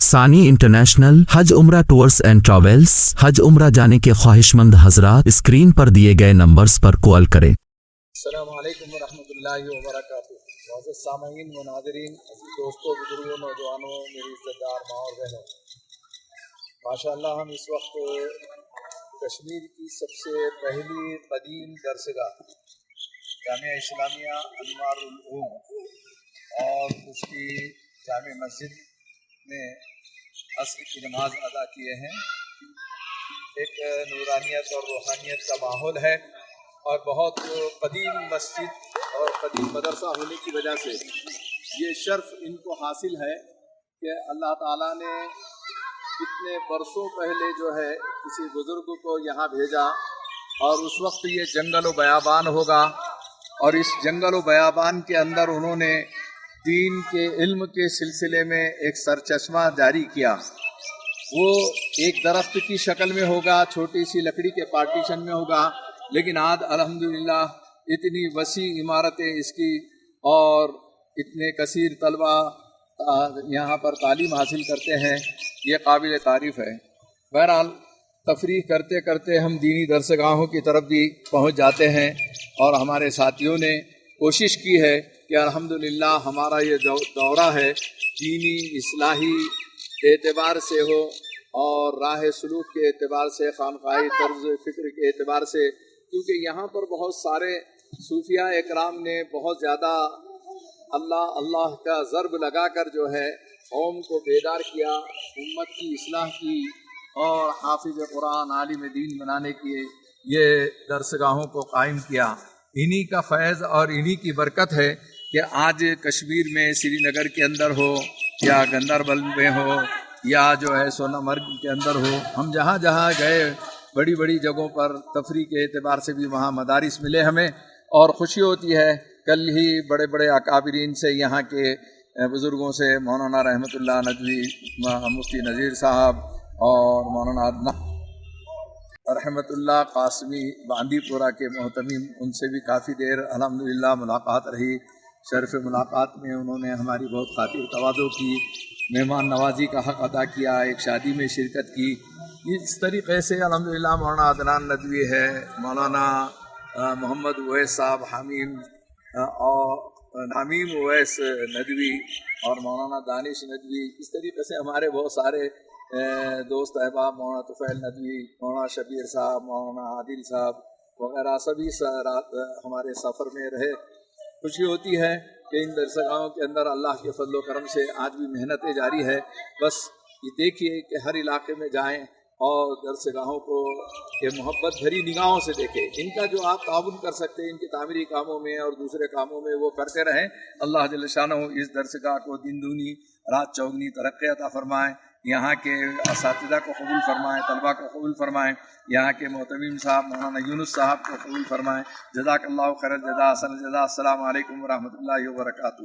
ثانی انٹرنیشنل حج عمرہ tours and travels حج عمرہ جانے کے خواہشمند حضرات اسکرین پر دیے گئے نمبرز پر کال کریں۔ السلام علیکم ورحمۃ اللہ وبرکاتہ۔ معزز سامعین و ناظرین، عزیز دوستوں، بزرگوں، نوجوانوں، میری عزت دار ماں اور بہنوں، ماشاءاللہ ہم اس وقت کشمیر کی سب سے پہلی قدیم درسگاہ جامعہ اسلامیہ انوار العلوم اور اس کی جامع مسجد میں عصر کی نماز ادا کیے ہیں۔ ایک نورانیت اور روحانیت کا ماحول ہے اور بہت قدیم مسجد اور قدیم مدرسہ ہونے کی وجہ سے یہ شرف ان کو حاصل ہے کہ اللہ تعالیٰ نے کتنے برسوں پہلے جو ہے کسی بزرگ کو یہاں بھیجا، اور اس وقت یہ جنگل و بیابان ہوگا، اور اس جنگل و بیابان کے اندر انہوں نے دین کے علم کے سلسلے میں ایک سرچشمہ جاری کیا۔ وہ ایک درخت کی شکل میں ہوگا، چھوٹی سی لکڑی کے پارٹیشن میں ہوگا، لیکن آج الحمدللہ اتنی وسیع عمارتیں اس کی اور اتنے کثیر طلبہ یہاں پر تعلیم حاصل کرتے ہیں، یہ قابل تعریف ہے۔ بہرحال تفریح کرتے کرتے ہم دینی درسگاہوں کی طرف بھی پہنچ جاتے ہیں، اور ہمارے ساتھیوں نے کوشش کی ہے کہ الحمدللہ ہمارا یہ دورہ ہے دینی اصلاحی اعتبار سے ہو اور راہ سلوک کے اعتبار سے، خانقاہی طرز فکر کے اعتبار سے، کیونکہ یہاں پر بہت سارے صوفیاء اکرام نے بہت زیادہ اللہ اللہ کا ضرب لگا کر جو ہے قوم کو بیدار کیا، امت کی اصلاح کی اور حافظ قرآن عالم دین بنانے کی یہ درسگاہوں کو قائم کیا۔ انہی کا فیض اور انہی کی برکت ہے کہ آج کشمیر میں سری نگر کے اندر ہو یا گندربل میں ہو یا جو ہے سونا مرگ کے اندر ہو، ہم جہاں جہاں گئے بڑی بڑی جگہوں پر تفریح کے اعتبار سے بھی وہاں مدارس ملے ہمیں، اور خوشی ہوتی ہے۔ کل ہی بڑے بڑے اکابرین سے، یہاں کے بزرگوں سے، مولانا رحمۃ اللہ ندوی، مفتی نذیر صاحب اور مولانا عدنان رحمۃ اللہ قاسمی باندی پورہ کے محتمم، ان سے بھی کافی دیر الحمدللہ ملاقات رہی۔ شرف ملاقات میں انہوں نے ہماری بہت خاطر تواضع کی، مہمان نوازی کا حق ادا کیا، ایک شادی میں شرکت کی۔ اس طریقے سے الحمدللہ مولانا عدنان ندوی ہے، مولانا محمد اویس صاحب حمیم اور حمیم اویس ندوی اور مولانا دانش ندوی، اس طریقے سے ہمارے بہت سارے دوست احباب، مولانا طفیل ندوی، مولانا شبیر صاحب، مولانا عادل صاحب وغیرہ سبھی رات ہمارے سفر میں رہے۔ خوشی ہوتی ہے کہ ان درسگاہوں کے اندر اللہ کے فضل و کرم سے آج بھی محنتیں جاری ہے۔ بس یہ دیکھیے کہ ہر علاقے میں جائیں اور درسگاہوں کو یہ محبت بھری نگاہوں سے دیکھیں۔ ان کا جو آپ تعاون کر سکتے ہیں ان کے تعمیری کاموں میں اور دوسرے کاموں میں، وہ کرتے رہیں۔ اللہ جل شانہ اس درسگاہ کو دن دونی رات چوگنی ترقی عطا فرمائیں، یہاں کے اساتذہ کو قبول فرمائیں، طلباء کو قبول فرمائیں، یہاں کے محتمم صاحب مولانا یونس صاحب کو قبول فرمائیں۔ جزاک اللہ خیر الجزا، احسن الجزا۔ السلام علیکم ورحمۃ اللہ وبرکاتہ۔